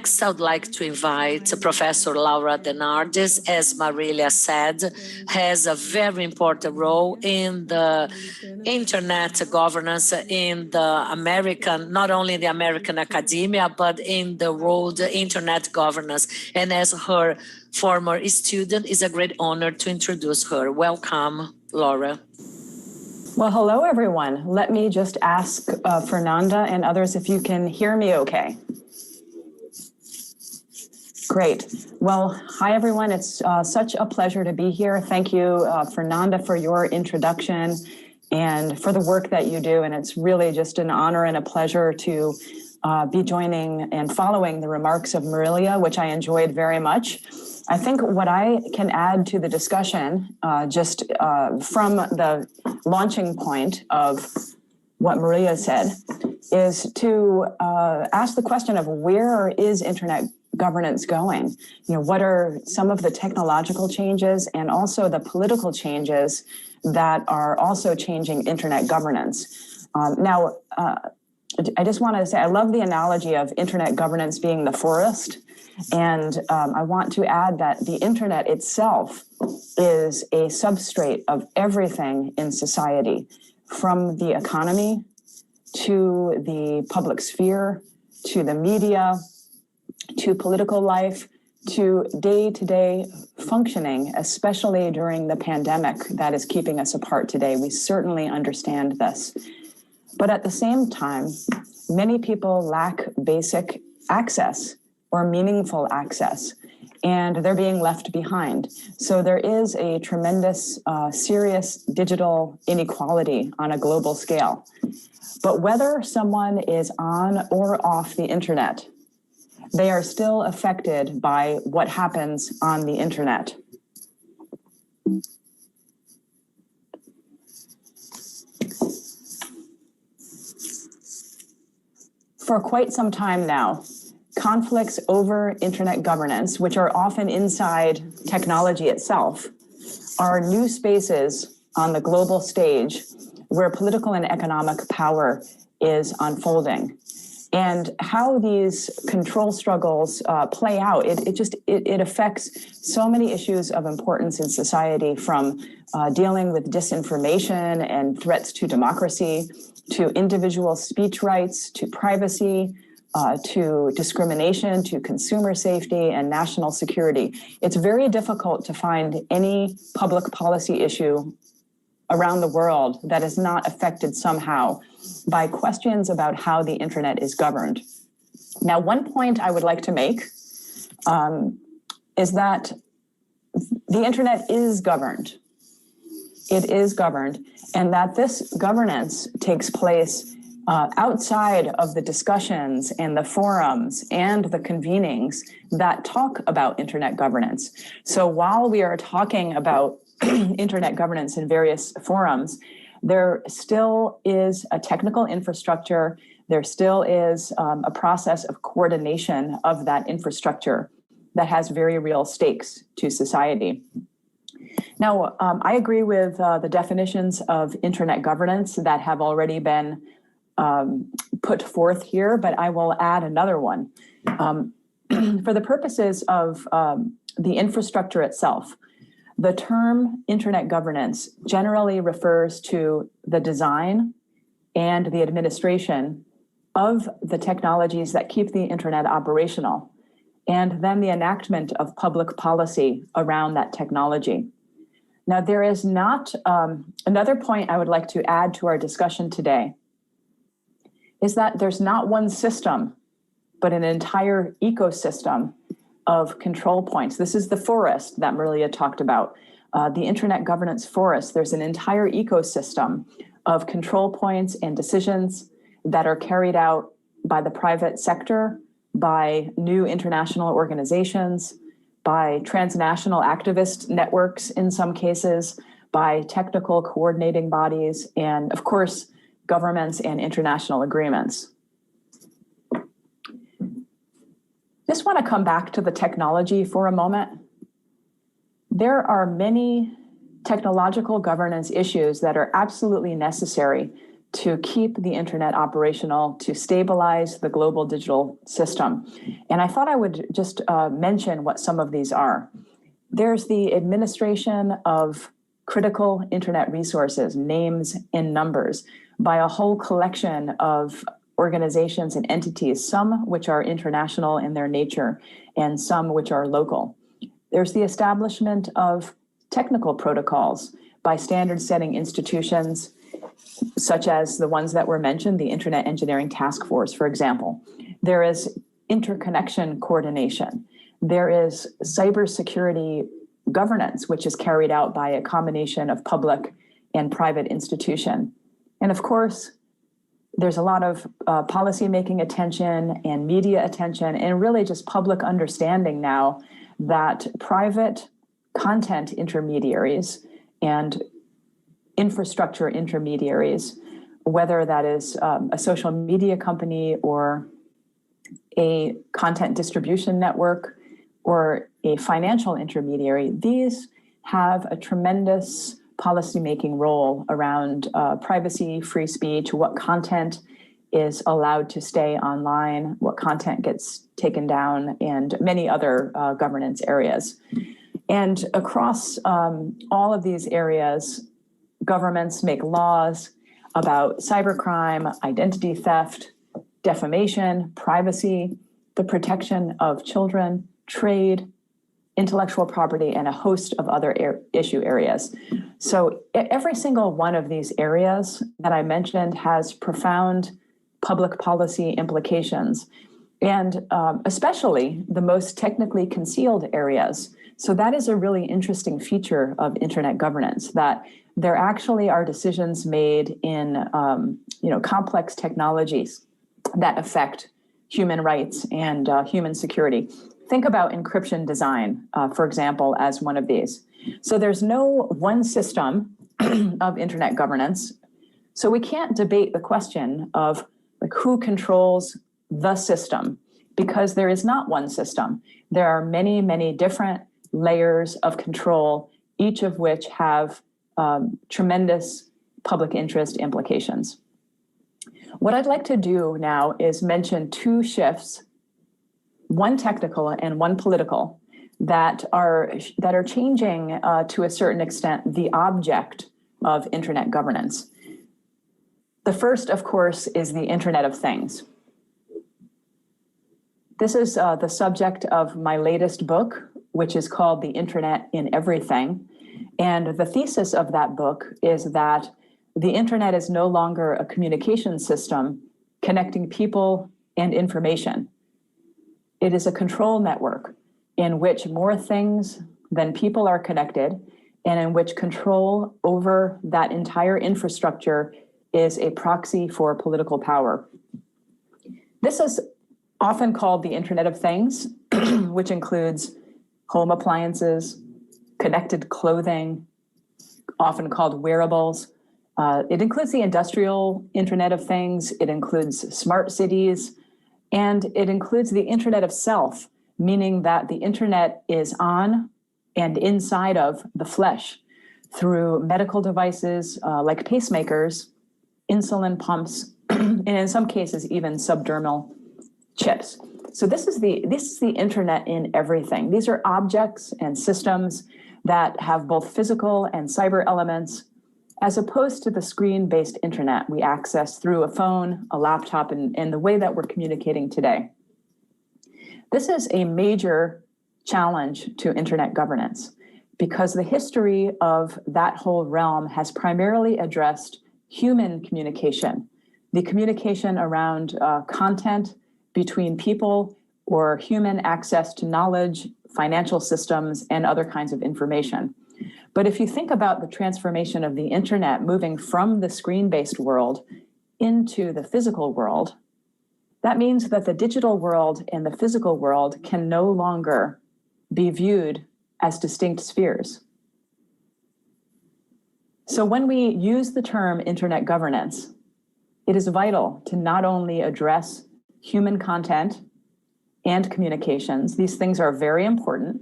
Next, I would like to invite Professor Laura DeNardis, as Marilia said, has a very important role in the internet governance in the American, not only in the American academia, but in the world internet governance. And as her former student, it's a great honor to introduce her. Welcome, Laura. Well, hello, everyone. Let me just ask Fernanda and others if you can hear me okay. Great. Well, hi, everyone. It's such a pleasure to be here. Thank you, Fernanda, for your introduction and for the work that you do. And it's really just an honor and a pleasure to be joining and following the remarks of Marilia, which I enjoyed very much. I think what I can add to the discussion, just from the launching point of what Marilia said, is to ask the question of where is internet governance going? You know, what are some of the technological changes and also the political changes that are also changing internet governance? Now, I just want to say, I love the analogy of internet governance being the forest. And I want to add that the internet itself is a substrate of everything in society, from the economy to the public sphere, to the media, to political life, to day-to-day functioning, especially during the pandemic that is keeping us apart today. We certainly understand this. But at the same time, many people lack basic access or meaningful access, and they're being left behind. So there is a tremendous, serious digital inequality on a global scale. But whether someone is on or off the internet, they are still affected by what happens on the internet. For quite some time now, conflicts over internet governance, which are often inside technology itself, are new spaces on the global stage where political and economic power is unfolding. And how these control struggles play out, it affects so many issues of importance in society, from dealing with disinformation and threats to democracy, to individual speech rights, to privacy, to discrimination, to consumer safety and national security. It's very difficult to find any public policy issue around the world that is not affected somehow by questions about how the internet is governed. Now, one point I would like to make is that the internet is governed. It is governed, and that this governance takes place outside of the discussions and the forums and the convenings that talk about internet governance. So while we are talking about internet governance in various forums, there still is a technical infrastructure. There still is a process of coordination of that infrastructure that has very real stakes to society. Now, I agree with the definitions of internet governance that have already been put forth here, but I will add another one. For the purposes of the infrastructure itself, the term internet governance generally refers to the design and the administration of the technologies that keep the internet operational, and then the enactment of public policy around that technology. Now, there is not, another point I would like to add to our discussion today is that there's not one system, but an entire ecosystem of control points. This is the forest that Marilia talked about, the internet governance forest. There's an entire ecosystem of control points and decisions that are carried out by the private sector, by new international organizations, by transnational activist networks in some cases, by technical coordinating bodies, and of course, governments and international agreements. Just want to come back to the technology for a moment. There are many technological governance issues that are absolutely necessary to keep the internet operational, to stabilize the global digital system. And I thought I would just mention what some of these are. There's the administration of critical internet resources, names and numbers, by a whole collection of organizations and entities, some which are international in their nature and some which are local. There's the establishment of technical protocols by standard-setting institutions, such as the ones that were mentioned, the Internet Engineering Task Force, for example. There is interconnection coordination. There is cybersecurity governance, which is carried out by a combination of public and private institution. And of course, there's a lot of policymaking attention and media attention and really just public understanding now that private content intermediaries and infrastructure intermediaries, whether that is a social media company or a content distribution network or a financial intermediary, these have a tremendous policymaking role around privacy, free speech, what content is allowed to stay online, what content gets taken down, and many other governance areas. And across all of these areas, governments make laws about cybercrime, identity theft, defamation, privacy, the protection of children, trade, intellectual property, and a host of other issue areas. So every single one of these areas that I mentioned has profound public policy implications, and especially the most technically concealed areas. So that is a really interesting feature of internet governance, that there actually are decisions made in complex technologies that affect human rights and human security. Think about encryption design, for example, as one of these. So there's no one system of internet governance. So we can't debate the question of who controls the system, because there is not one system. There are many, many different layers of control, each of which have tremendous public interest implications. What I'd like to do now is mention two shifts, one technical and one political, that are changing to a certain extent the object of internet governance. The first, of course, is the Internet of Things. This is the subject of my latest book, which is called The Internet in Everything. And the thesis of that book is that the internet is no longer a communication system connecting people and information. It is a control network in which more things than people are connected, and in which control over that entire infrastructure is a proxy for political power. This is often called the Internet of Things, which includes home appliances, connected clothing, often called wearables. It includes the industrial Internet of Things. It includes smart cities, and it includes the Internet of Self, meaning that the Internet is on and inside of the flesh through medical devices like pacemakers, insulin pumps, and in some cases, even subdermal chips. So this is the Internet in everything. These are objects and systems that have both physical and cyber elements, as opposed to the screen-based internet we access through a phone, a laptop, and the way that we're communicating today. This is a major challenge to internet governance because the history of that whole realm has primarily addressed human communication, the communication around content between people or human access to knowledge, financial systems, and other kinds of information. But if you think about the transformation of the internet moving from the screen-based world into the physical world, that means that the digital world and the physical world can no longer be viewed as distinct spheres. So when we use the term internet governance, it is vital to not only address human content and communications. These things are very important,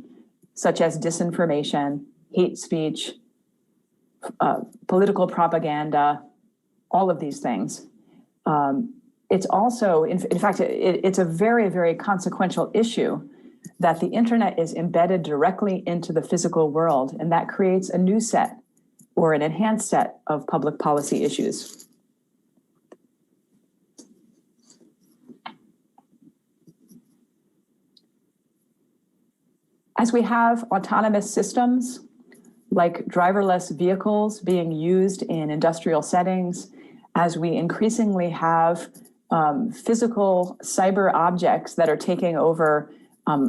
such as disinformation, hate speech, political propaganda, all of these things, it's also, in fact, it's a very, very consequential issue that the internet is embedded directly into the physical world, and that creates a new set or an enhanced set of public policy issues. As we have autonomous systems like driverless vehicles being used in industrial settings, as we increasingly have physical cyber objects that are taking over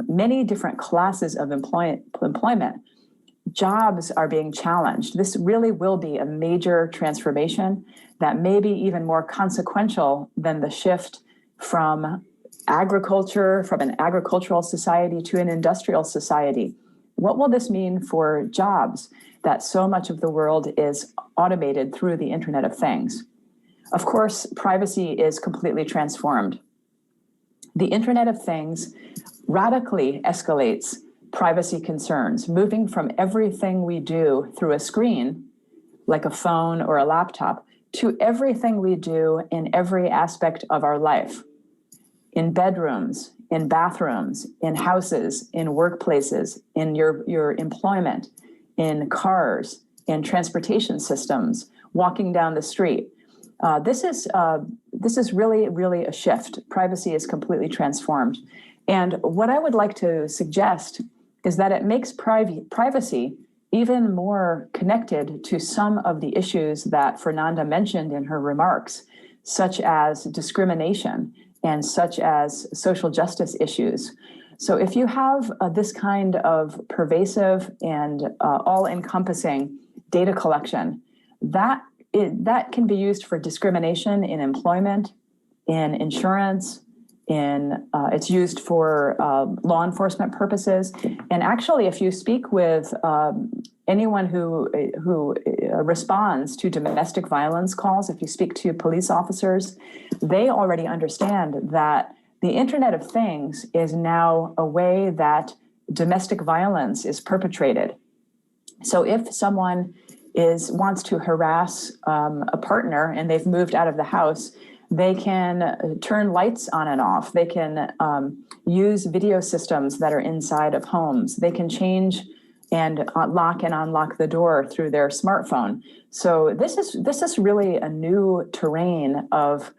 many different classes of employment, jobs are being challenged. This really will be a major transformation that may be even more consequential than the shift from agriculture, from an agricultural society to an industrial society. What will this mean for jobs that so much of the world is automated through the Internet of Things? Of course, privacy is completely transformed. The Internet of Things radically escalates privacy concerns, moving from everything we do through a screen, like a phone or a laptop, to everything we do in every aspect of our life, in bedrooms, in bathrooms, in houses, in workplaces, in your employment, in cars, in transportation systems, walking down the street. This is really, really a shift. Privacy is completely transformed. And what I would like to suggest is that it makes privacy even more connected to some of the issues that Fernanda mentioned in her remarks, such as discrimination and such as social justice issues. So if you have this kind of pervasive and all-encompassing data collection, that can be used for discrimination in employment, in insurance, it's used for law enforcement purposes. And actually, if you speak with anyone who responds to domestic violence calls, if you speak to police officers, they already understand that the Internet of Things is now a way that domestic violence is perpetrated. So if someone wants to harass a partner and they've moved out of the house, they can turn lights on and off. They can use video systems that are inside of homes. They can change and lock and unlock the door through their smartphone. So this is really a new terrain of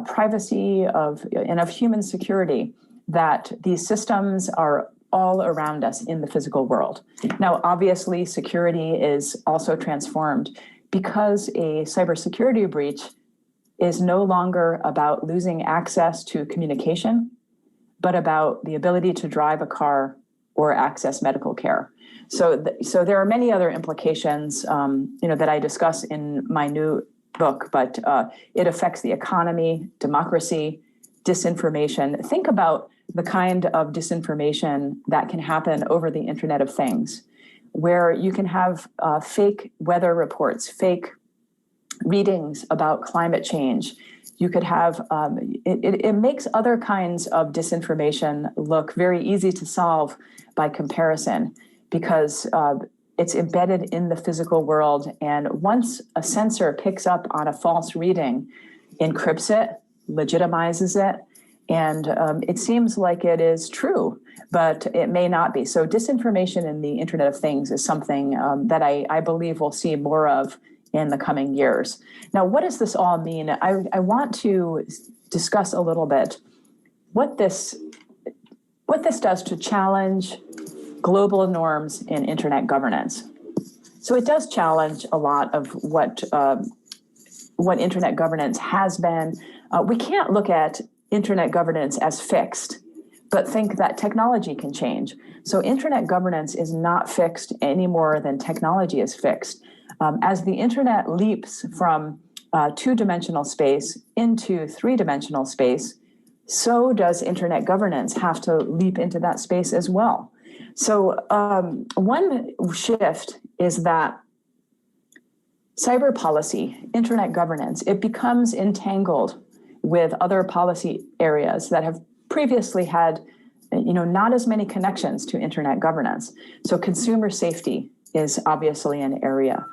privacy and of human security, that these systems are all around us in the physical world. Now, obviously, security is also transformed because a cybersecurity breach is no longer about losing access to communication, but about the ability to drive a car or access medical care. So there are many other implications, that I discuss in my new book, but it affects the economy, democracy, disinformation. Think about the kind of disinformation that can happen over the Internet of Things, where you can have fake weather reports, fake readings about climate change. You could have, it makes other kinds of disinformation look very easy to solve by comparison, because it's embedded in the physical world. And once a sensor picks up on a false reading, encrypts it, legitimizes it, and it seems like it is true, but it may not be. So disinformation in the Internet of Things is something that I believe we'll see more of in the coming years. Now, what does this all mean? I want to discuss a little bit what this does to challenge global norms in Internet governance. So it does challenge a lot of what Internet governance has been. We can't look at Internet governance as fixed, but think that technology can change. So Internet governance is not fixed any more than technology is fixed. As the Internet leaps from two-dimensional space into three-dimensional space, so does Internet governance have to leap into that space as well. So one shift is that cyber policy, Internet governance, it becomes entangled with other policy areas that have previously had, not as many connections to Internet governance. So consumer safety is obviously an area.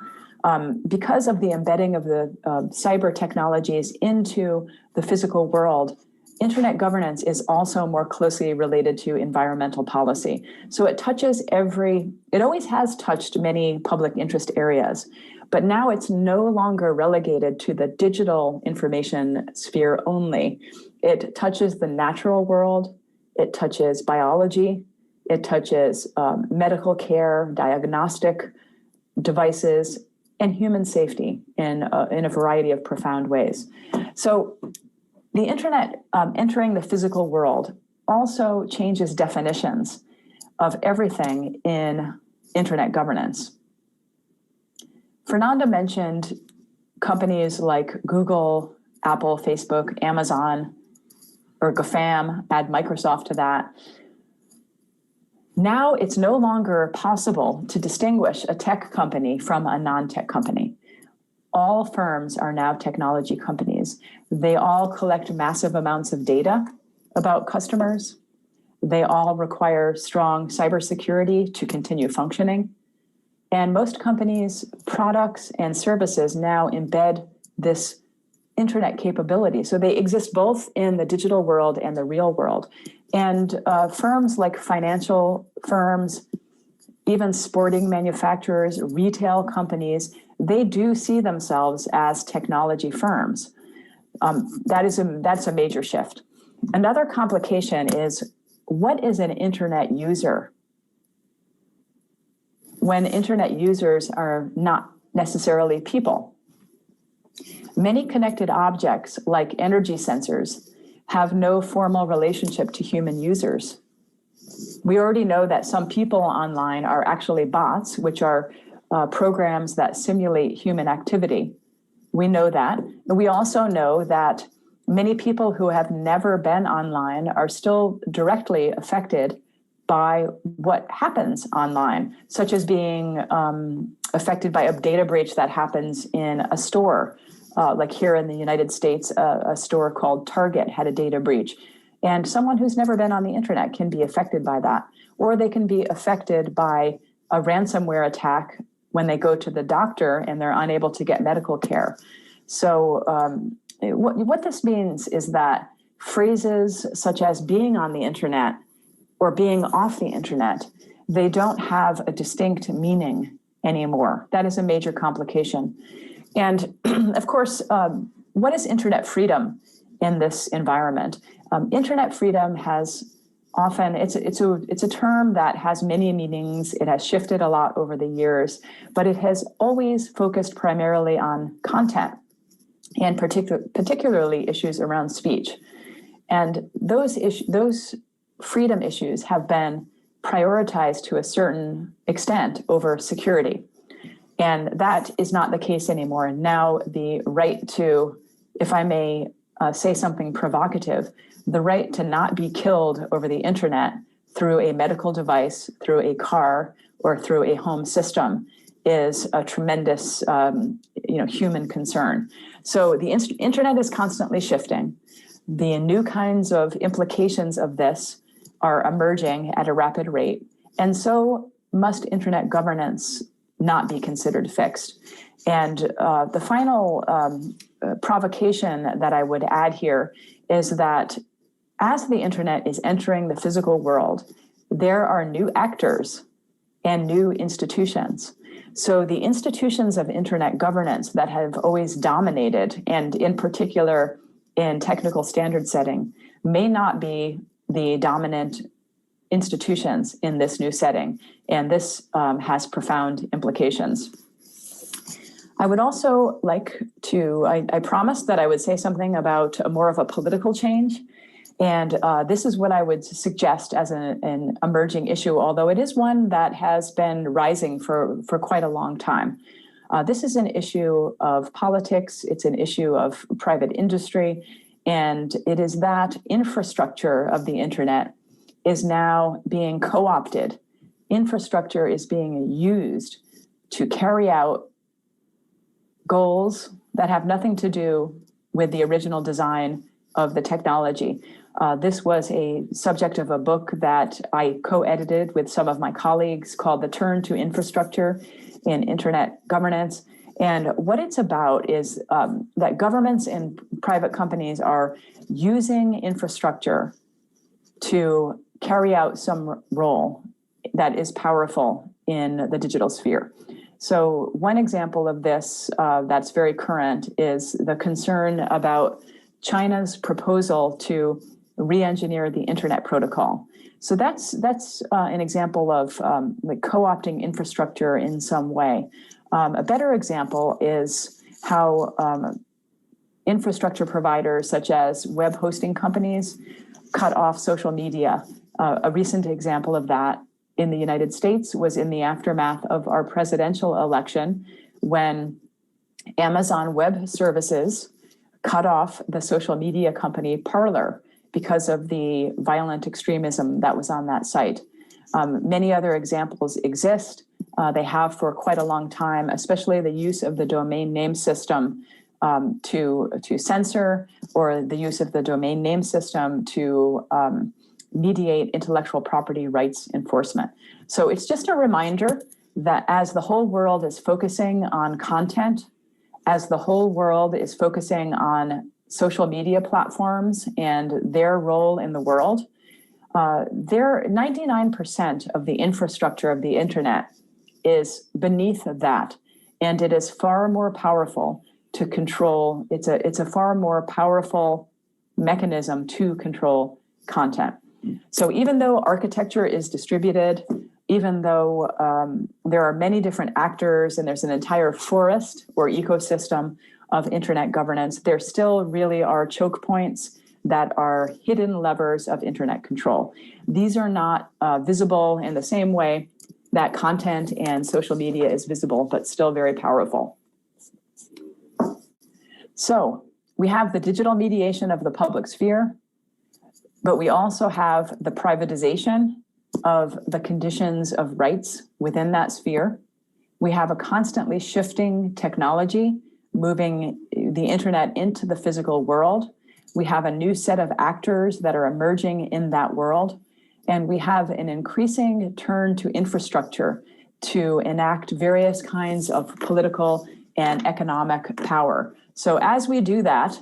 because of the embedding of the cyber technologies into the physical world, internet governance is also more closely related to environmental policy. So it touches it always has touched many public interest areas, but now it's no longer relegated to the digital information sphere only. It touches the natural world, it touches biology, it touches medical care, diagnostic devices, and human safety in a variety of profound ways. So the internet entering the physical world also changes definitions of everything in internet governance. Fernanda mentioned companies like Google, Apple, Facebook, Amazon, or GAFAM, add Microsoft to that. Now it's no longer possible to distinguish a tech company from a non-tech company. All firms are now technology companies. They all collect massive amounts of data about customers. They all require strong cybersecurity to continue functioning. And most companies' products and services now embed this internet capability. So they exist both in the digital world and the real world. And firms like financial firms, even sporting manufacturers, retail companies, they do see themselves as technology firms. That's a major shift. Another complication is, what is an internet user? When internet users are not necessarily people. Many connected objects, like energy sensors, have no formal relationship to human users. We already know that some people online are actually bots, which are programs that simulate human activity. We know that. And we also know that many people who have never been online are still directly affected by what happens online, such as being affected by a data breach that happens in a store. Like here in the United States, a store called Target had a data breach. And someone who's never been on the internet can be affected by that. Or they can be affected by a ransomware attack when they go to the doctor and they're unable to get medical care. So what this means is that phrases such as being on the internet or being off the internet, they don't have a distinct meaning anymore. That is a major complication. And of course, what is internet freedom in this environment? Internet freedom has often, it's a term that has many meanings. It has shifted a lot over the years, but it has always focused primarily on content and particularly issues around speech. And those freedom issues have been prioritized to a certain extent over security. And that is not the case anymore. Now the right to, if I may say something provocative, the right to not be killed over the internet through a medical device, through a car, or through a home system is a tremendous human concern. So the internet is constantly shifting. The new kinds of implications of this are emerging at a rapid rate. And so must internet governance not be considered fixed. And the final provocation that I would add here is that as the internet is entering the physical world, there are new actors and new institutions. So the institutions of internet governance that have always dominated, and in particular in technical standard setting, may not be the dominant institutions in this new setting. And this has profound implications. I would also like to, I promised that I would say something about more of a political change. And this is what I would suggest as an emerging issue, although it is one that has been rising for quite a long time. This is an issue of politics. It's an issue of private industry. And it is that infrastructure of the internet is now being co-opted. Infrastructure is being used to carry out goals that have nothing to do with the original design of the technology. This was a subject of a book that I co-edited with some of my colleagues called The Turn to Infrastructure in Internet Governance. And what it's about is that governments and private companies are using infrastructure to carry out some role that is powerful in the digital sphere. So one example of this that's very current is the concern about China's proposal to re-engineer the internet protocol. So that's an example of like co-opting infrastructure in some way. A better example is how infrastructure providers such as web hosting companies cut off social media. A recent example of that in the United States was in the aftermath of our presidential election, when Amazon Web Services cut off the social media company Parler because of the violent extremism that was on that site. Many other examples exist. They have for quite a long time, especially the use of the domain name system to censor, or the use of the domain name system to mediate intellectual property rights enforcement. So it's just a reminder that as the whole world is focusing on content, as the whole world is focusing on social media platforms and their role in the world, 99% of the infrastructure of the internet is beneath that, and it is far more powerful to control. It's a far more powerful mechanism to control content. So even though architecture is distributed, even though there are many different actors and there's an entire forest or ecosystem of internet governance, there still really are choke points that are hidden levers of internet control. These are not visible in the same way that content and social media is visible, but still very powerful. So we have the digital mediation of the public sphere, but we also have the privatization of the conditions of rights within that sphere. We have a constantly shifting technology moving the internet into the physical world. We have a new set of actors that are emerging in that world. And we have an increasing turn to infrastructure to enact various kinds of political and economic power. So as we do that,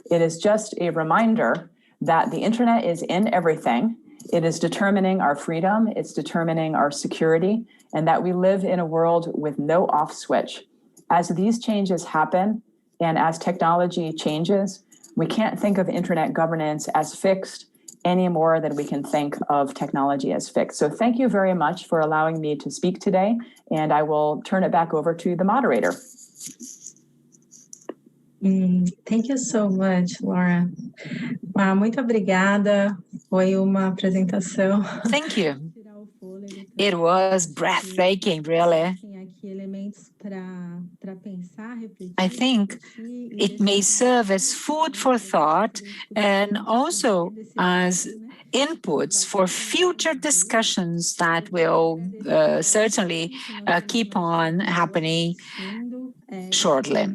it is just a reminder that the internet is in everything. It is determining our freedom, it's determining our security, and that we live in a world with no off switch. As these changes happen, and as technology changes, we can't think of internet governance as fixed any more than we can think of technology as fixed. So thank you very much for allowing me to speak today, and I will turn it back over to the moderator. Thank you so much, Laura. Muito obrigada. Foi uma apresentação. Thank you. It was breathtaking, really. I think it may serve as food for thought and also as inputs for future discussions that will certainly keep on happening shortly.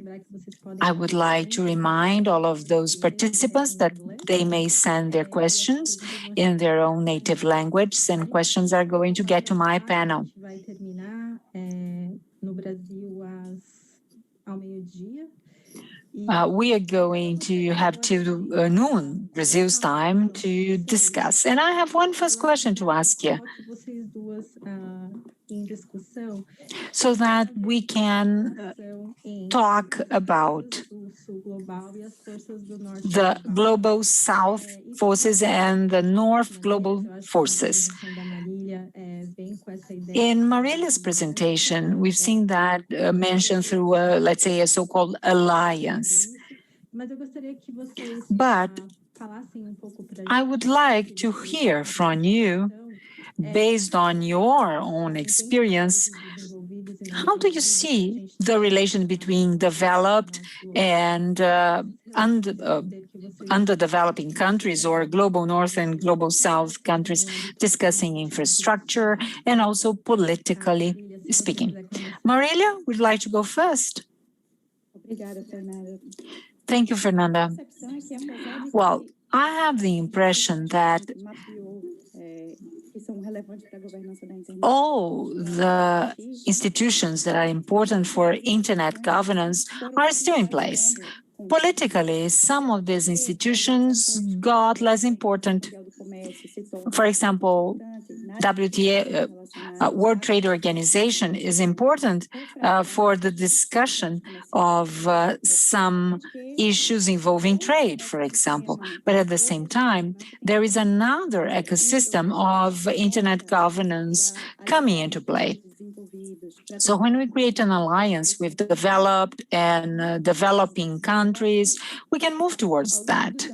I would like to remind all of those participants that they may send their questions in their own native language, and questions are going to get to my panel. We are going to have till noon, Brazil's time, to discuss. And I have one first question to ask you, so that we can talk about the global South forces and the North global forces. In Marilla's presentation, we've seen that mentioned through, let's say, a so-called alliance. But I would like to hear from you, based on your own experience, how do you see the relation between developed and underdeveloping countries, or global North and global South countries, discussing infrastructure and also politically speaking? Marilla, would you like to go first? Thank you, Fernanda. Well, I have the impression that all the institutions that are important for internet governance are still in place. Politically, some of these institutions got less important. For example, WTA, World Trade Organization, is important for the discussion of some issues involving trade, for example. But at the same time, there is another ecosystem of internet governance coming into play. So when we create an alliance with developed and developing countries, we can move towards that.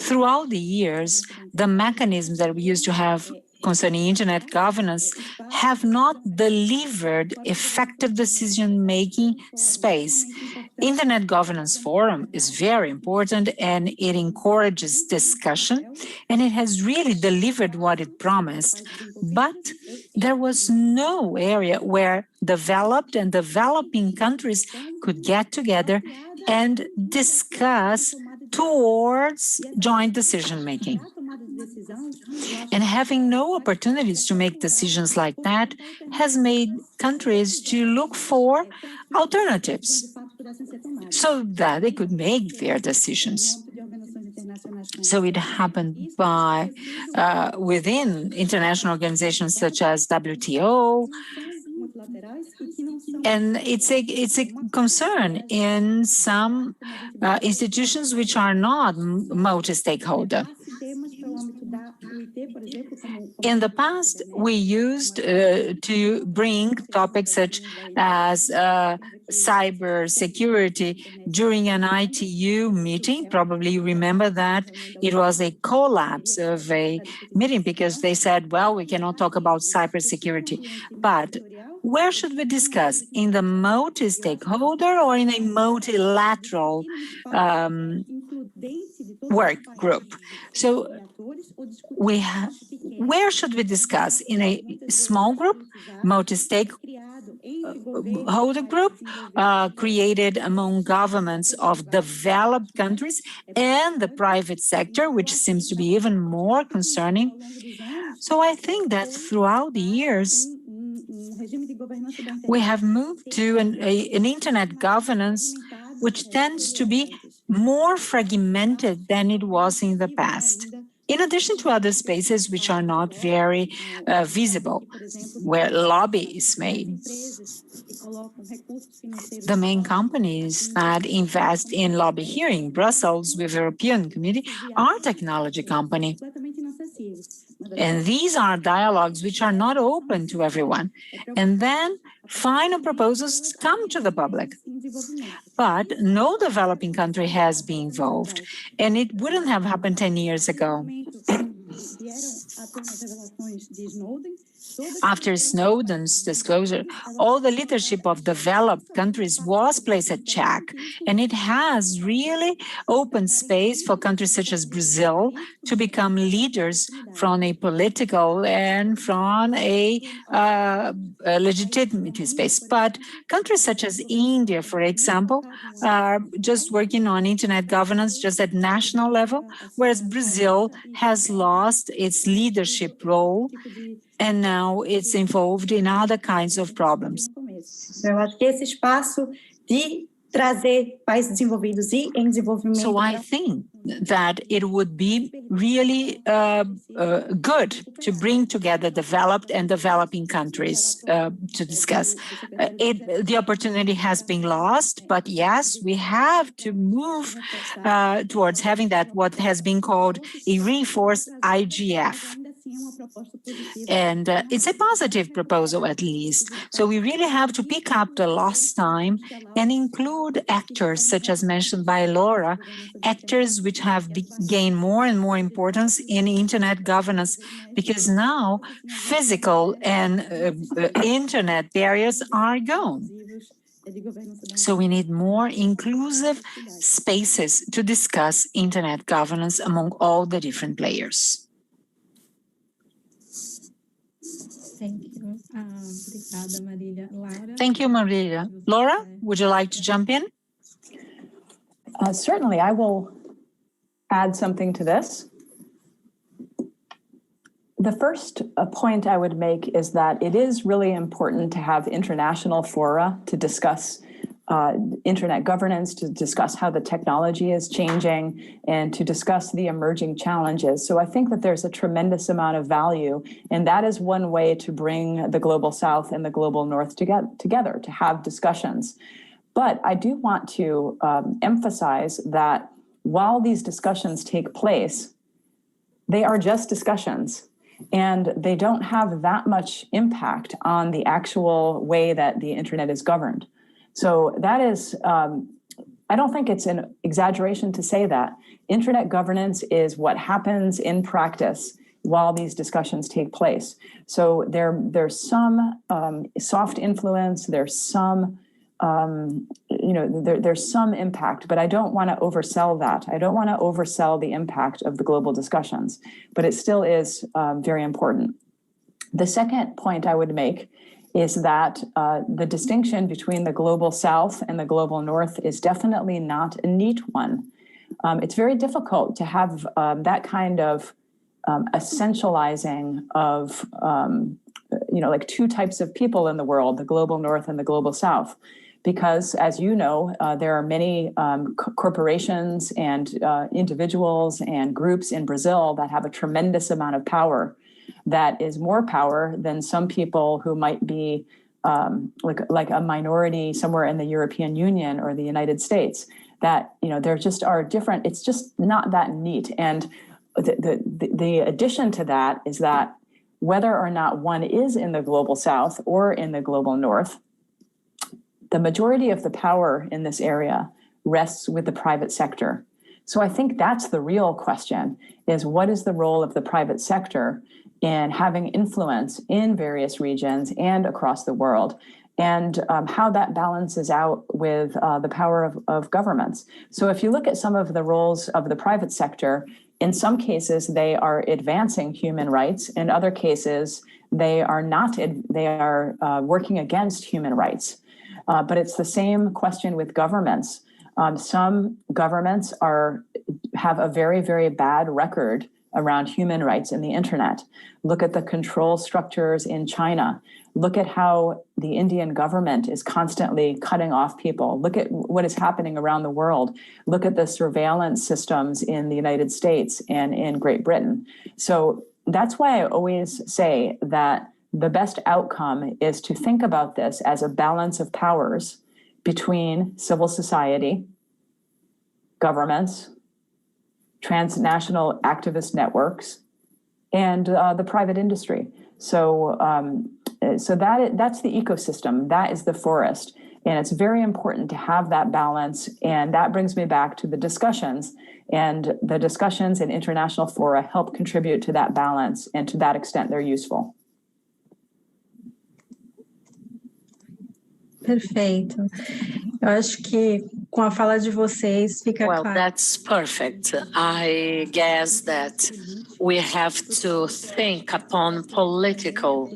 Throughout the years, the mechanisms that we used to have concerning internet governance have not delivered effective decision-making space. Internet Governance Forum is very important and it encourages discussion and it has really delivered what it promised. But there was no area where developed and developing countries could get together and discuss towards joint decision-making. And having no opportunities to make decisions like that has made countries to look for alternatives so that they could make their decisions. So it happened by within international organizations such as WTO, and it's a concern in some institutions which are not multi-stakeholder. In the past, we used to bring topics such as cyber security during an ITU meeting. Probably you remember that it was a collapse of a meeting because they said, well, we cannot talk about cyber security. But where should we discuss? In the multi-stakeholder or in a multilateral work group? So where should we discuss? In a small group, multi-stakeholder group created among governments of developed countries and the private sector, which seems to be even more concerning. So I think that throughout the years, we have moved to an internet governance which tends to be more fragmented than it was in the past. In addition to other spaces which are not very visible, where lobby is made. The main companies that invest in lobby here in Brussels with European community are technology companies. And these are dialogues which are not open to everyone. And then final proposals come to the public. But no developing country has been involved, and it wouldn't have happened 10 years ago. After Snowden's disclosure, all the leadership of developed countries was placed at check, and it has really opened space for countries such as Brazil to become leaders from a political and from a legitimacy space. But countries such as India, for example, are just working on internet governance just at national level, whereas Brazil has lost its leadership role and now it's involved in other kinds of problems. Eu acho que esse espaço de trazer países desenvolvidos e em desenvolvimento. So I think that it would be really good to bring together developed and developing countries to discuss. The opportunity has been lost, but yes, we have to move towards having that, what has been called a reinforced IGF. And it's a positive proposal, at least. So we really have to pick up the lost time and include actors, such as mentioned by Laura, actors which have gained more and more importance in internet governance, because now physical and internet barriers are gone. So we need more inclusive spaces to discuss internet governance among all the different players. Thank you. Thank you, Marilia. Laura, would you like to jump in? Certainly, I will add something to this. The first point I would make is that it is really important to have international fora to discuss internet governance, to discuss how the technology is changing, and to discuss the emerging challenges. So I think that there's a tremendous amount of value, and that is one way to bring the Global South and the Global North together to have discussions. But I do want to emphasize that while these discussions take place, they are just discussions, and they don't have that much impact on the actual way that the internet is governed. So that is, I don't think it's an exaggeration to say that internet governance is what happens in practice while these discussions take place. So there's some soft influence, there's some, there's some impact, but I don't want to oversell that. I don't want to oversell the impact of the global discussions, but it still is very important. The second point I would make is that the distinction between the Global South and the Global North is definitely not a neat one. It's very difficult to have that kind of essentializing of, like two types of people in the world, the Global North and the Global South. Because, as you know, there are many corporations and individuals and groups in Brazil that have a tremendous amount of power, that is more power than some people who might be like a minority somewhere in the European Union or the United States. That, there just are different. It's just not that neat. And the addition to that is that whether or not one is in the Global South or in the Global North, the majority of the power in this area rests with the private sector. So I think that's the real question, is what is the role of the private sector in having influence in various regions and across the world, and how that balances out with the power of governments. So if you look at some of the roles of the private sector, in some cases, they are advancing human rights. In other cases, they are not, they are working against human rights. But it's the same question with governments. Some governments have a very, very bad record around human rights in the internet. Look at the control structures in China. Look at how the Indian government is constantly cutting off people. Look at what is happening around the world. Look at the surveillance systems in the United States and in Great Britain. So that's why I always say that the best outcome is to think about this as a balance of powers between civil society, governments, transnational activist networks, and the private industry. So that's the ecosystem. That is the forest. And it's very important to have that balance. And that brings me back to the discussions. And the discussions in international fora help contribute to that balance. And to that extent, they're useful. Perfeito. Eu acho que com a fala de vocês fica Well, claro. that's perfect. I guess that we have to think upon political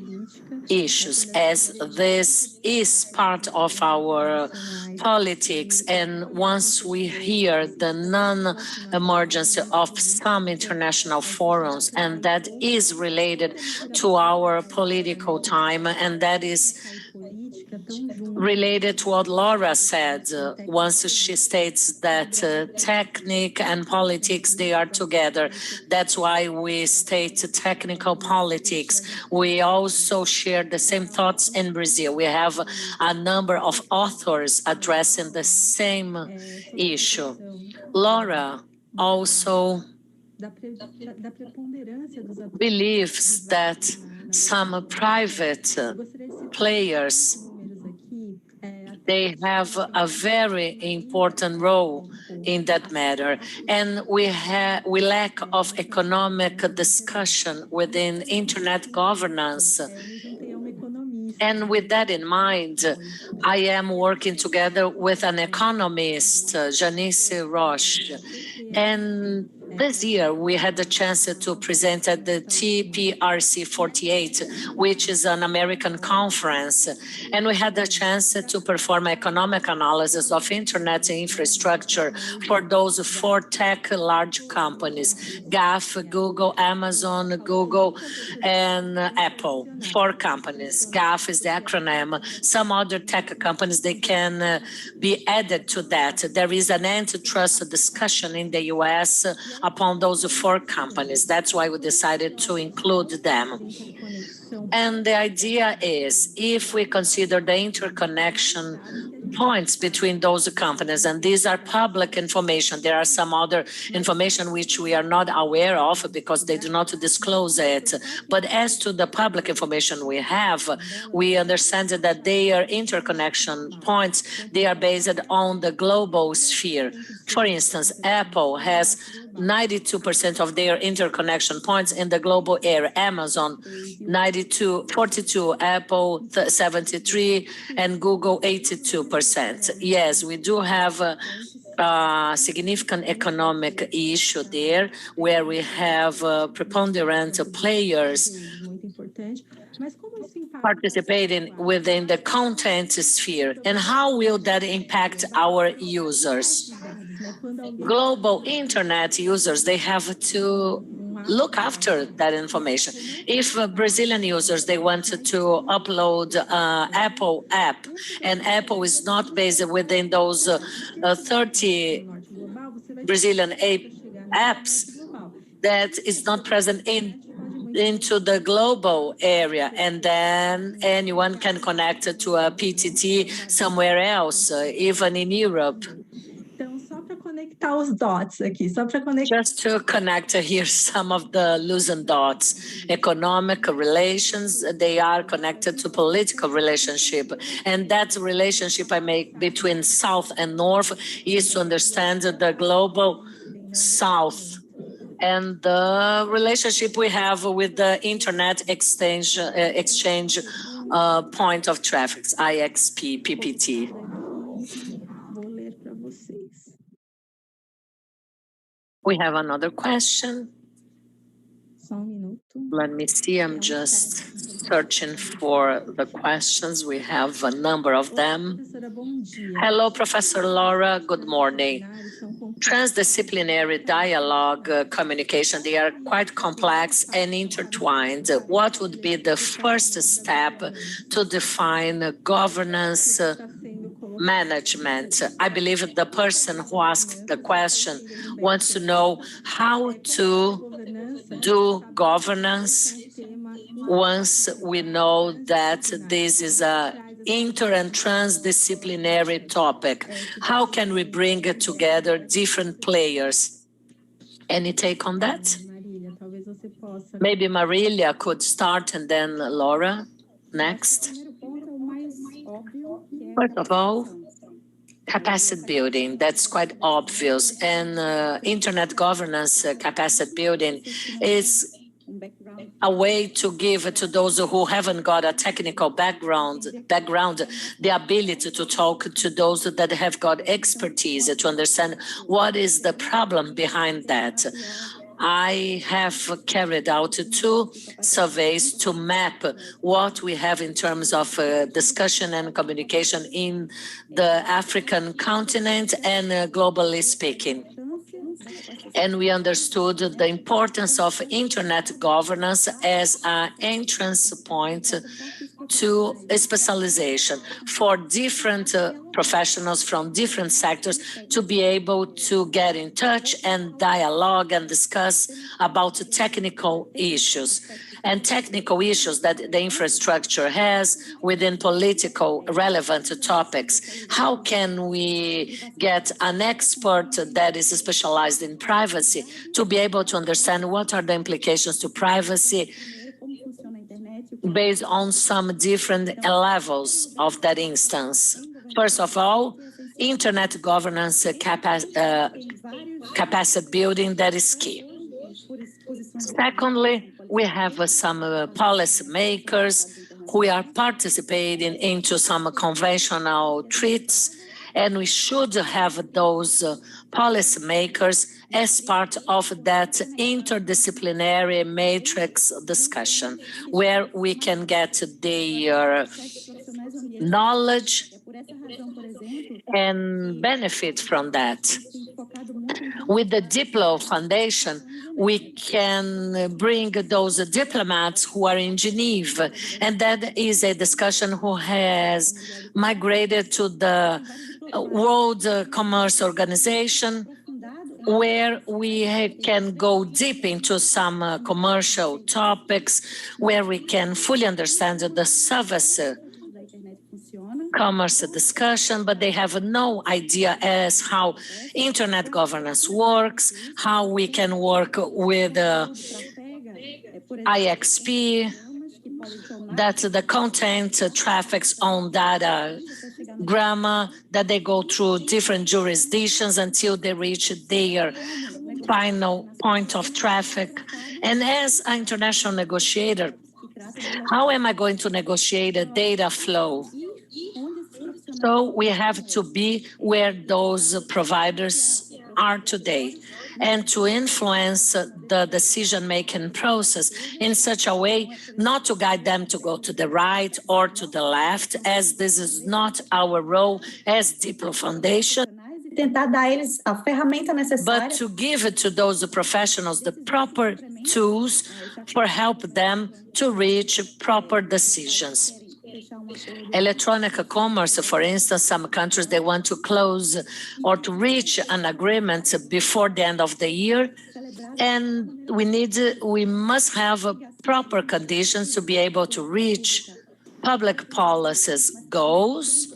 issues, as this is part of our politics. And once we hear the non-emergence of some international forums, and that is related to our political time, and that is related to what Laura said once she states that technique and politics, they are together. That's why we state technical politics. We also share the same thoughts in Brazil. We have a number of authors addressing the same issue. Laura also believes that some private players, they have a very important role in that matter. And we lack of economic discussion within internet governance. And with that in mind, I am working together with an economist, Janice Roche, and This year, we had the chance to present at the TPRC 48, which is an American conference, and we had the chance to perform economic analysis of internet infrastructure for those 4 tech large companies, GAF, Google, Amazon, Google, and Apple. 4 companies. GAF is the acronym. Some other tech companies, they can be added to that. There is an antitrust discussion in the US upon those 4 companies. That's why we decided to include them. And the idea is, if we consider the interconnection points between those companies, and these are public information, there are some other information which we are not aware of because they do not disclose it. But as to the public information we have, we understand that they are interconnection points. They are based on the global sphere. For instance, Apple has 92% of their interconnection points in the global area. Amazon, 42, Apple, 73, and Google, 82%. Yes, we do have a significant economic issue there where we have preponderant players participating within the content sphere. And how will that impact our users? Global internet users, they have to look after that information. If Brazilian users, they want to upload Apple app, and Apple is not based within those 30 Brazilian apps, that is not present into the global area, and then anyone can connect to a PTT somewhere else, even in Europe. Just to connect here some of the loosened dots. Economic relations, they are connected to political relationship. And that relationship I make between South and North is to understand the global South and the relationship we have with the internet exchange point of traffic, IXP, PPT. We have another question. Let me see, I'm just searching for the questions. We have a number of them. Hello, Professor Laura, good morning. Transdisciplinary dialogue communication, they are quite complex and intertwined. What would be the first step to define governance management? I believe the person who asked the question wants to know how to do governance once we know that this is a inter and transdisciplinary topic. How can we bring together different players? Any take on that? Maybe Marilia could start and then Laura next. First of all, capacity building, that's quite obvious. And internet governance capacity building is a way to give to those who haven't got a technical background, the ability to talk to those that have got expertise to understand what is the problem behind that. I have carried out 2 surveys to map what we have in terms of discussion and communication in the African continent and globally speaking. And we understood the importance of internet governance as an entrance point to a specialization for different professionals from different sectors to be able to get in touch and dialogue and discuss about technical issues and technical issues that the infrastructure has within political relevant topics. How can we get an expert that is specialized in privacy to be able to understand what are the implications to privacy based on some different levels of that instance? First of all, internet governance capacity building, that is key. Secondly, we have some policy makers who are participating into some conventional treats And we should have those policymakers as part of that interdisciplinary matrix discussion, where we can get their knowledge and benefit from that. With the Diplo Foundation, we can bring those diplomats who are in Geneva, and that is a discussion who has migrated to the World Commerce Organization, where we can go deep into some commercial topics, where we can fully understand the service commerce discussion, but they have no idea as how internet governance works, how we can work with IXP, that the content traffics on data grammar, that they go through different jurisdictions until they reach their final point of traffic. And as an international negotiator, how am I going to negotiate a data flow? So we have to be where those providers are today and to influence the decision-making process in such a way not to guide them to go to the right or to the left, as this is not our role as Diplo Foundation, but to give to those professionals the proper tools for help them to reach proper decisions. Electronic commerce, for instance, some countries, they want to close or to reach an agreement before the end of the year. And we must have proper conditions to be able to reach public policies goals,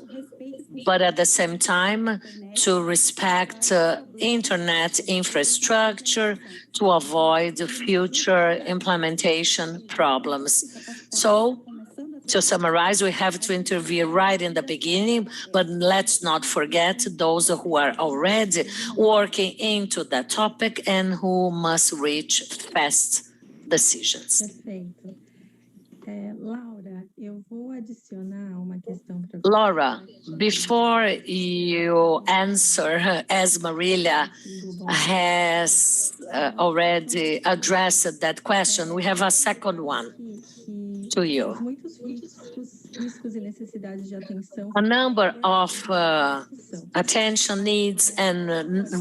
but at the same time, to respect internet infrastructure, to avoid future implementation problems. So, to summarize, we have to intervene right in the beginning, but let's not forget those who are already working into that topic and who must reach fast decisions. Laura, before you answer, as Marilia has already addressed that question, we have a second one to you. A number of attention needs and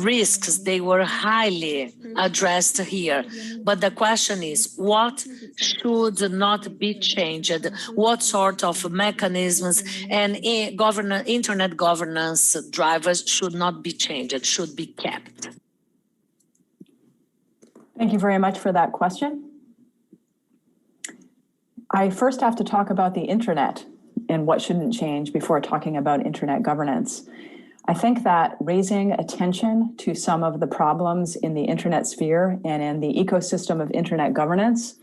risks, they were highly addressed here. But the question is, what should not be changed? What sort of mechanisms and internet governance drivers should not be changed, should be kept? Thank you very much for that question. I first have to talk about the internet and what shouldn't change before talking about internet governance. I think that raising attention to some of the problems in the internet sphere and in the ecosystem of internet governance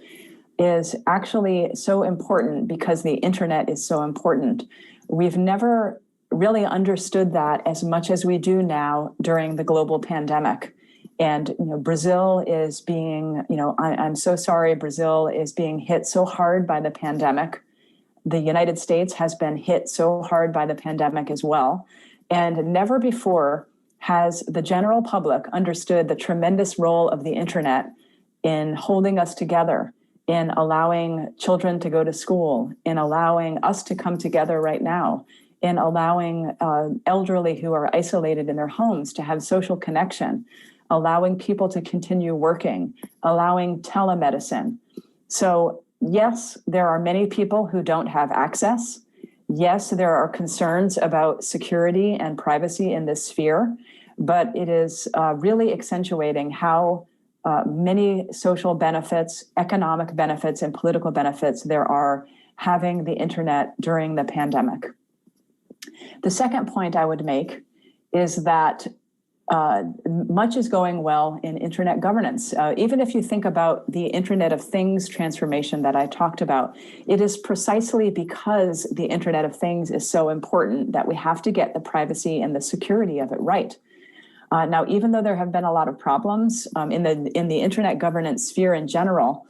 is actually so important because the internet is so important. We've never really understood that as much as we do now during the global pandemic. And Brazil is being, I'm so sorry, Brazil is being hit so hard by the pandemic. The United States has been hit so hard by the pandemic as well. And never before has the general public understood the tremendous role of the internet in holding us together, in allowing children to go to school, in allowing us to come together right now, in allowing elderly who are isolated in their homes to have social connection, allowing people to continue working, allowing telemedicine. So yes, there are many people who don't have access. Yes, there are concerns about security and privacy in this sphere, but it is really accentuating how many social benefits, economic benefits, and political benefits there are having the internet during the pandemic. The second point I would make is that much is going well in internet governance. Even if you think about the Internet of Things transformation that I talked about, it is precisely because the Internet of Things is so important that we have to get the privacy and the security of it right. Now, even though there have been a lot of problems in the internet governance sphere in general,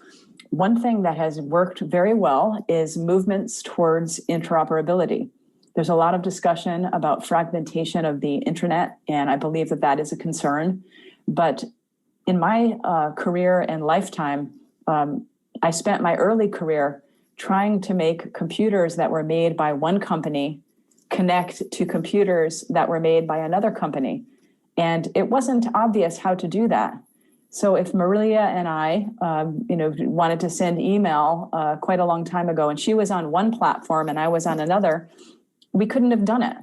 one thing that has worked very well is movements towards interoperability. There's a lot of discussion about fragmentation of the internet, and I believe that that is a concern. But in my career and lifetime, I spent my early career trying to make computers that were made by one company connect to computers that were made by another company. And it wasn't obvious how to do that. So if Marilia and I, wanted to send email quite a long time ago, and she was on one platform and I was on another, we couldn't have done it.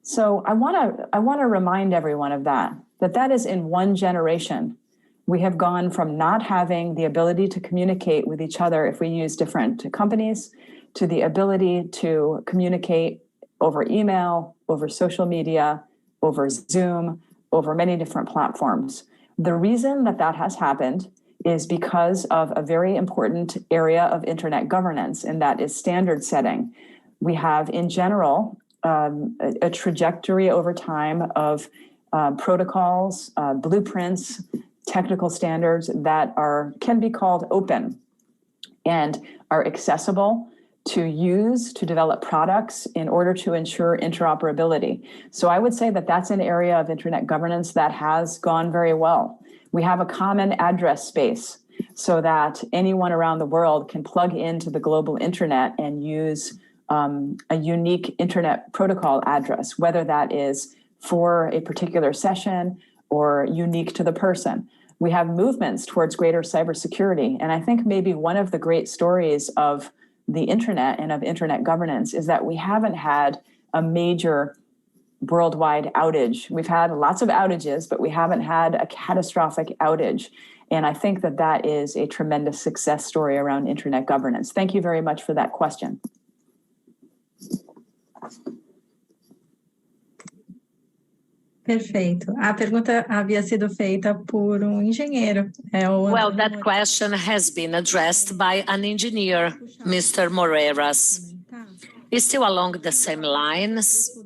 So I want to remind everyone of that is in one generation. We have gone from not having the ability to communicate with each other if we use different companies to the ability to communicate over email, over social media, over Zoom, over many different platforms. The reason that has happened is because of a very important area of internet governance, and that is standard setting. We have, in general, a trajectory over time of protocols, blueprints, technical standards that can be called open and are accessible to use to develop products in order to ensure interoperability. So I would say that that's an area of internet governance that has gone very well. We have a common address space so that anyone around the world can plug into the global internet and use a unique internet protocol address, whether that is for a particular session or unique to the person. We have movements towards greater cybersecurity. And I think maybe one of the great stories of the internet and of internet governance is that we haven't had a major worldwide outage. We've had lots of outages, but we haven't had a catastrophic outage. And I think that is a tremendous success story around internet governance. Thank you very much for that question. Perfeito. A pergunta havia sido feita por engenheiro. Well, that question has been addressed by an engineer, Mr. Moreiras. Still along the same lines,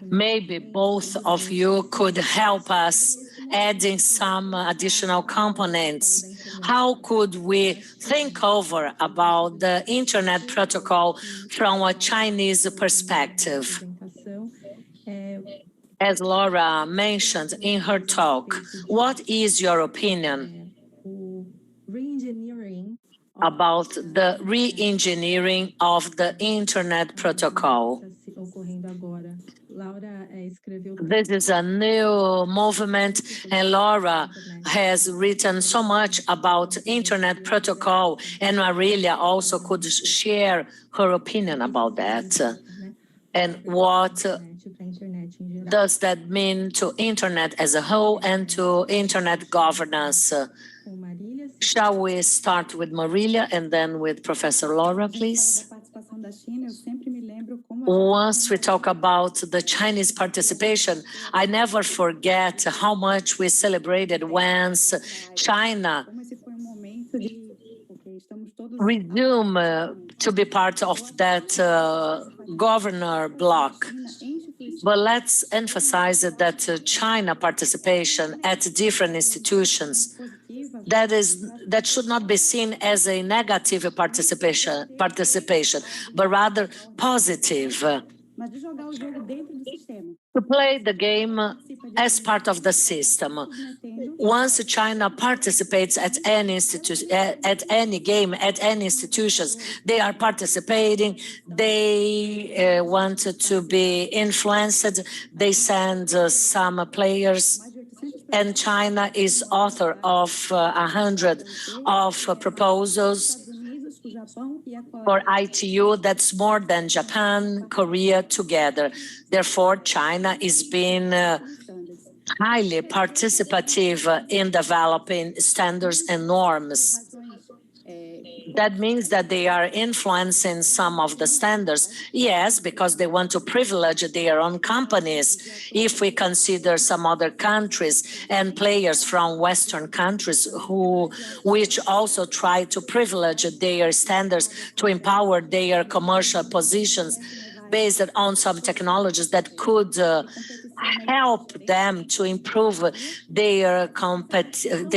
maybe both of you could help us adding some additional components. How could we think over about the internet protocol from a Chinese perspective? As Laura mentioned in her talk, what is your opinion about the re-engineering of the internet protocol? This is a new movement, and Laura has written so much about internet protocol, and Marilia also could share her opinion about that. And what does that mean to internet as a whole and to internet governance? Shall we start with Marilia and then with Professor Laura, please? Once we talk about the Chinese participation, I never forget how much we celebrated once China resumed to be part of that governor bloc. But let's emphasize that China participation at different institutions, that should not be seen as a negative participation, but rather positive. To play the game as part of the system. Once China participates at any game, at any institutions, they are participating, they want to be influenced, they send some players, and China is author of 100 of proposals for ITU. That's more than Japan, Korea together. Therefore, China is being highly participative in developing standards and norms. That means that they are influencing some of the standards. Yes, because they want to privilege their own companies. If we consider some other countries and players from Western countries which also try to privilege their standards to empower their commercial positions based on some technologies that could help them to improve their competitive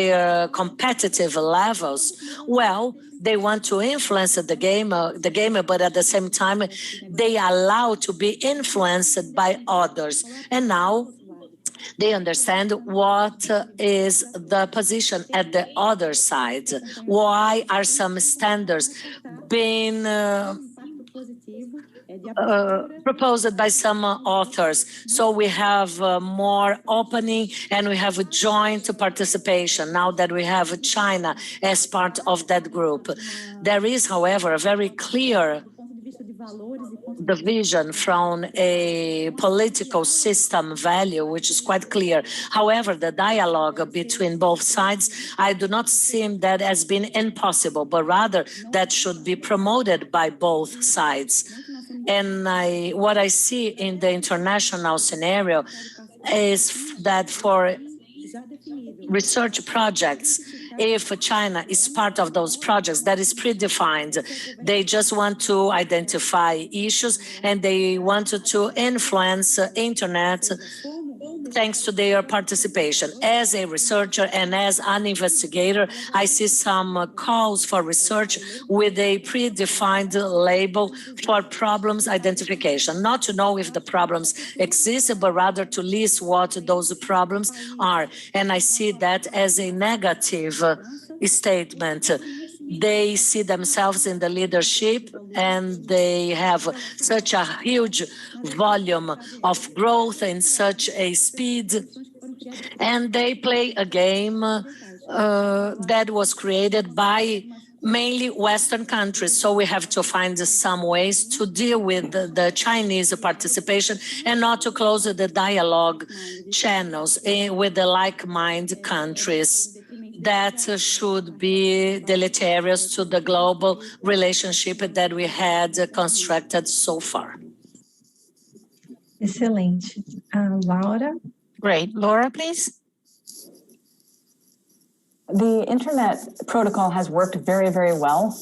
levels, well, they want to influence the gamer, but at the same time, they allow to be influenced by others. And now they understand what is the position at the other side. Why are some standards being proposed by some authors? So we have more opening and we have a joint participation now that we have China as part of that group. There is, however, a very clear division from a political system value, which is quite clear. However, the dialogue between both sides, I do not see that as being impossible, but rather that should be promoted by both sides. And what I see in the international scenario is that for research projects, if China is part of those projects, that is predefined. They just want to identify issues and they want to influence internet thanks to their participation. As a researcher and as an investigator, I see some calls for research with a predefined label for problems identification, not to know if the problems exist, but rather to list what those problems are. And I see that as a negative statement. They see themselves in the leadership and they have such a huge volume of growth and such a speed, and they play a game that was created by mainly Western countries. So we have to find some ways to deal with the Chinese participation and not to close the dialogue channels with the like-minded countries. That should be deleterious to the global relationship that we had constructed so far. Excelente. Laura? Great. Laura, please. The Internet protocol has worked very, very well.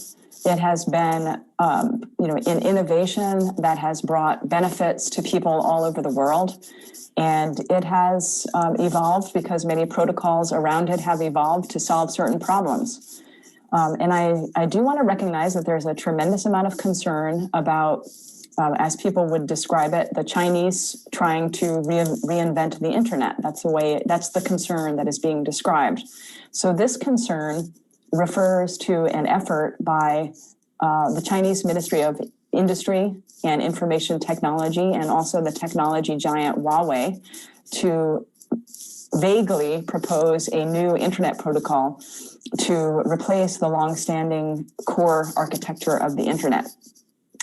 It has been, an innovation that has brought benefits to people all over the world. And it has evolved because many protocols around it have evolved to solve certain problems. And I do want to recognize that there's a tremendous amount of concern about, as people would describe it, the Chinese trying to reinvent the internet. That's the concern that is being described. So this concern refers to an effort by the Chinese Ministry of Industry and Information Technology, and also the technology giant Huawei, to vaguely propose a new internet protocol to replace the longstanding core architecture of the internet.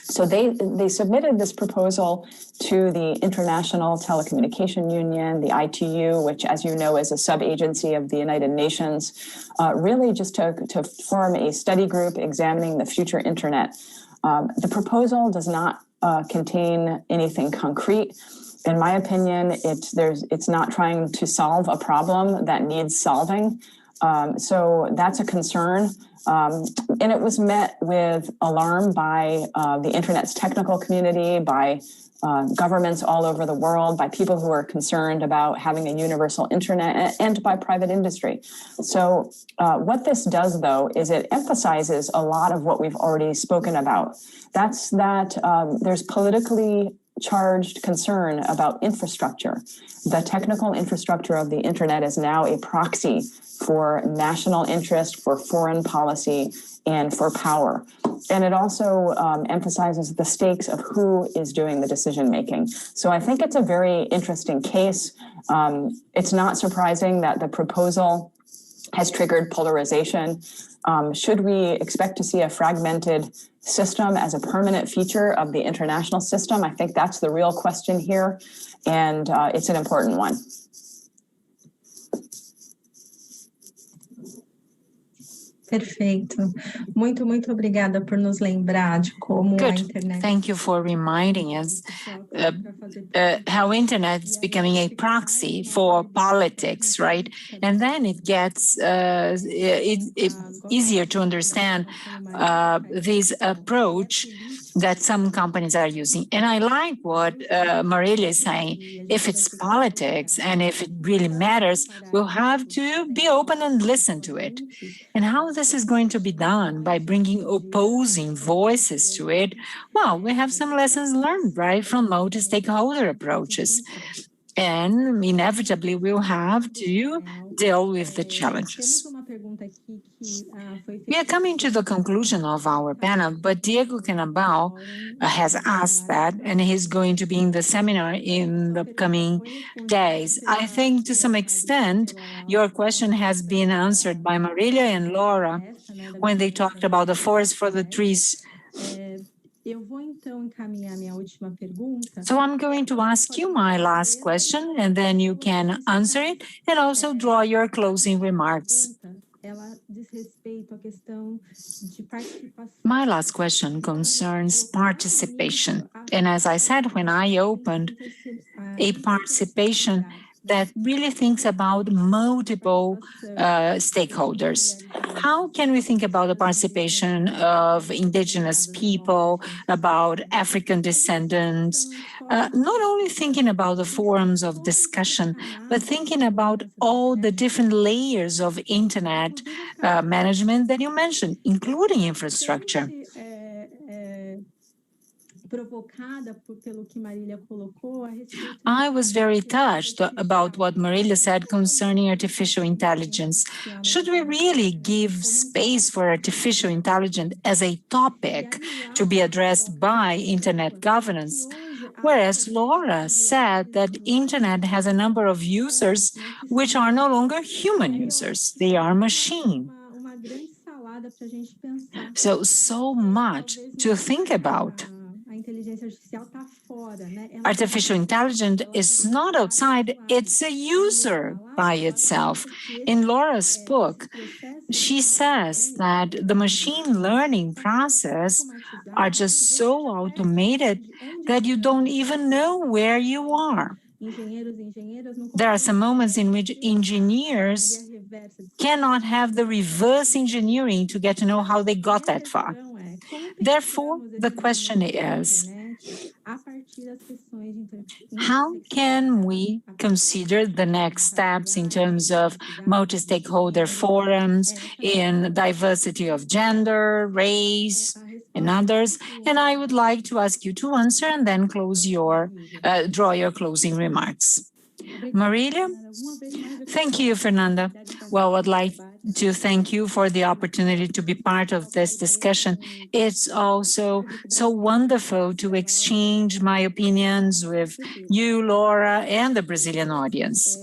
So they submitted this proposal to the International Telecommunication Union, the ITU, which, as you know, is a sub-agency of the United Nations, really just to form a study group examining the future internet. The proposal does not contain anything concrete. In my opinion, it's not trying to solve a problem that needs solving. So that's a concern. And it was met with alarm by the internet's technical community, by governments all over the world, by people who are concerned about having a universal internet, and by private industry. So what this does, though, is it emphasizes a lot of what we've already spoken about. That's that there's politically charged concern about infrastructure. The technical infrastructure of the internet is now a proxy for national interest, for foreign policy, and for power. And it also emphasizes the stakes of who is doing the decision making. So I think it's a very interesting case. It's not surprising that the proposal has triggered polarization. Should we expect to see a fragmented system as a permanent feature of the international system? I think that's the real question here, and it's an important one. Perfeito. Muito obrigada por nos lembrar de como a internet... Thank you for reminding us how internet is becoming a proxy for politics, right? And then it gets easier to understand this approach that some companies are using. And I like what Marilia is saying. If it's politics and if it really matters, we'll have to be open and listen to it. And how this is going to be done by bringing opposing voices to it, well, we have some lessons learned, right, from multi-stakeholder approaches. And inevitably, we'll have to deal with the challenges. We are coming to the conclusion of our panel, but Diego Canabal has asked that, and he's going to be in the seminar in the coming days. I think to some extent, your question has been answered by Marilia and Laura when they talked about the forest for the trees. So I'm going to ask you my last question, and then you can answer it and also draw your closing remarks. My last question concerns participation. And as I said, when I opened, a participation that really thinks about multiple stakeholders. How can we think about the participation of indigenous people, about African descendants, not only thinking about the forums of discussion, but thinking about all the different layers of internet management that you mentioned, including infrastructure? I was very touched about what Marilia said concerning artificial intelligence. Should we really give space for artificial intelligence as a topic to be addressed by internet governance? Whereas Laura said that internet has a number of users which are no longer human users, they are machine. So much to think about. Artificial intelligence is not outside, it's a user by itself. In Laura's book, she says that the machine learning process are just so automated that you don't even know where you are. There are some moments in which engineers cannot have the reverse engineering to get to know how they got that far. Therefore, the question is, how can we consider the next steps in terms of multi-stakeholder forums, in diversity of gender, race, and others? And I would like to ask you to answer and then draw your closing remarks. Marilia? Thank you, Fernanda. Well, I'd like to thank you for the opportunity to be part of this discussion. It's also so wonderful to exchange my opinions with you, Laura, and the Brazilian audience.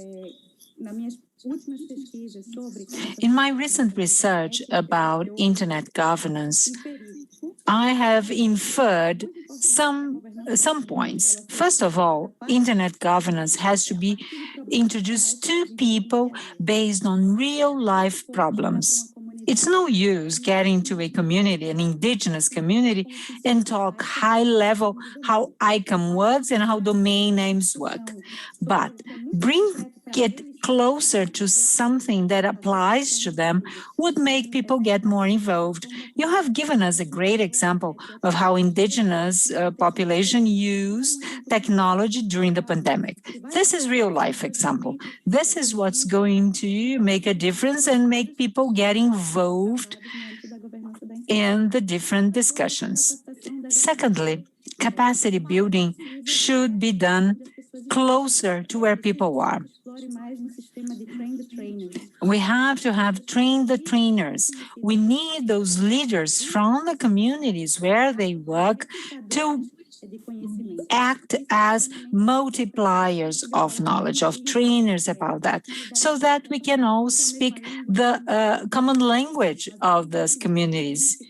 In my recent research about internet governance, I have inferred some points. First of all, internet governance has to be introduced to people based on real-life problems. It's no use getting to a community, an indigenous community, and talk high-level how ICANN works and how domain names work. But bring it closer to something that applies to them would make people get more involved. You have given us a great example of how indigenous population used technology during the pandemic. This is real-life example. This is what's going to make a difference and make people get involved in the different discussions. Secondly, capacity building should be done closer to where people are. We have to have trained the trainers. We need those leaders from the communities where they work to act as multipliers of knowledge, of trainers about that, so that we can all speak the common language of those communities,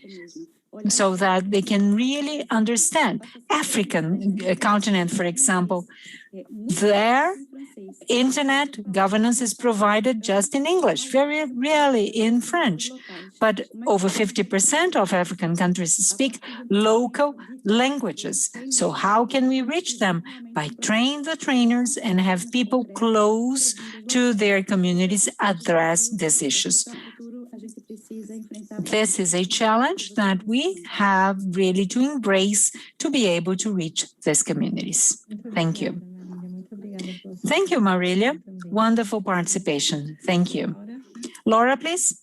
so that they can really understand. African continent, for example, their internet governance is provided just in English, very rarely in French. But over 50% of African countries speak local languages. So how can we reach them? By training the trainers and have people close to their communities address these issues. This is a challenge that we have really to embrace to be able to reach these communities. Thank you. Thank you, Marilia. Wonderful participation. Thank you. Laura, please.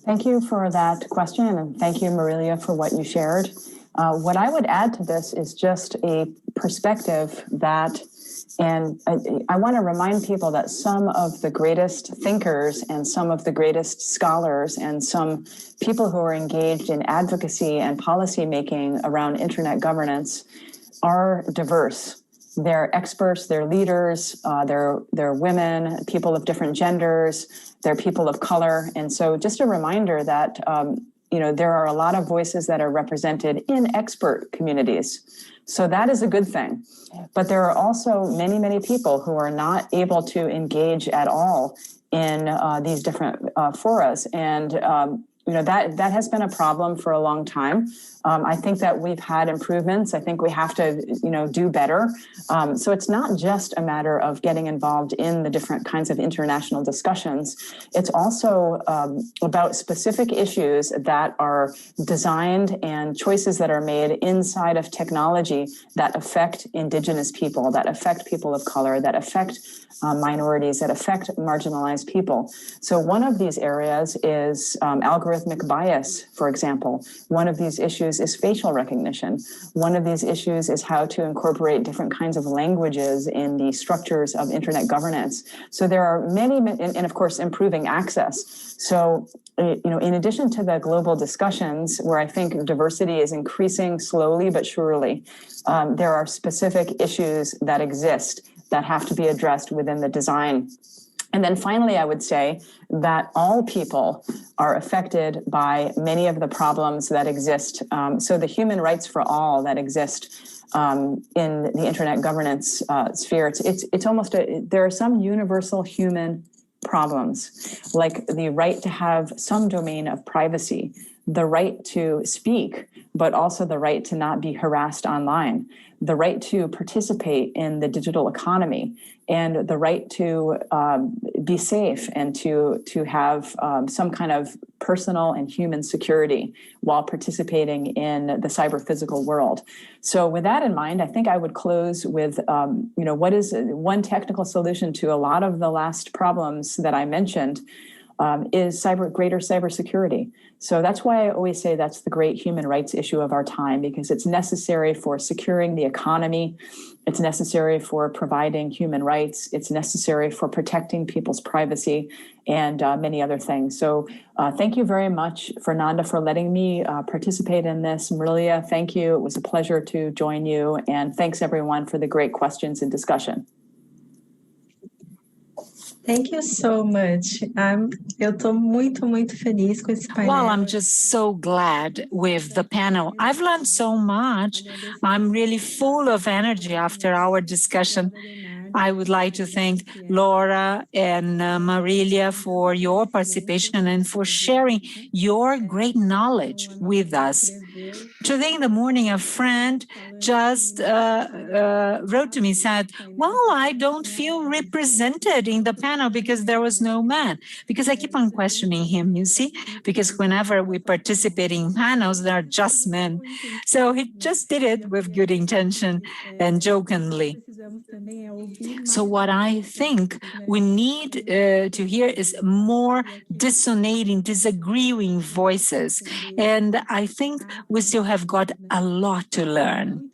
Thank you for that question, and thank you, Marilia, for what you shared. What I would add to this is just a perspective that, and I want to remind people that some of the greatest thinkers and some of the greatest scholars and some people who are engaged in advocacy and policy making around internet governance are diverse. They're experts, they're leaders, they're women, people of different genders, they're people of color. And so just a reminder that there are a lot of voices that are represented in expert communities. So that is a good thing. But there are also many, many people who are not able to engage at all in these different forums. And that has been a problem for a long time. I think that we've had improvements. I think we have to, do better. So it's not just a matter of getting involved in the different kinds of international discussions. It's also about specific issues that are designed and choices that are made inside of technology that affect indigenous people, that affect people of color, that affect minorities, that affect marginalized people. So one of these areas is algorithmic bias, for example. One of these issues is facial recognition. One of these issues is how to incorporate different kinds of languages in the structures of internet governance. So there are many, and of course, improving access. So, in addition to the global discussions where I think diversity is increasing slowly but surely, there are specific issues that exist that have to be addressed within the design. And then finally, I would say that all people are affected by many of the problems that exist. So the human rights for all that exist in the internet governance sphere, it's almost there are some universal human problems, like the right to have some domain of privacy, the right to speak, but also the right to not be harassed online, the right to participate in the digital economy, and the right to be safe and to have some kind of personal and human security while participating in the cyber physical world. So with that in mind, I think I would close with, what is one technical solution to a lot of the last problems that I mentioned is greater cybersecurity. So that's why I always say that's the great human rights issue of our time, because it's necessary for securing the economy. It's necessary for providing human rights. It's necessary for protecting people's privacy and many other things. So thank you very much, Fernanda, for letting me participate in this. Marilia, thank you. It was a pleasure to join you. And thanks, everyone, for the great questions and discussion. Thank you so much. Eu tô muito feliz com esse painel. Well, I'm just so glad with the panel. I've learned so much. I'm really full of energy after our discussion. I would like to thank Laura and Marilia for your participation and for sharing your great knowledge with us. Today in the morning, a friend just wrote to me, said, well, I don't feel represented in the panel because there was no man. Because I keep on questioning him, you see, because whenever we participate in panels, there are just men. So he just did it with good intention and jokingly. So what I think we need to hear is more disagreeing voices. And I think we still have got a lot to learn.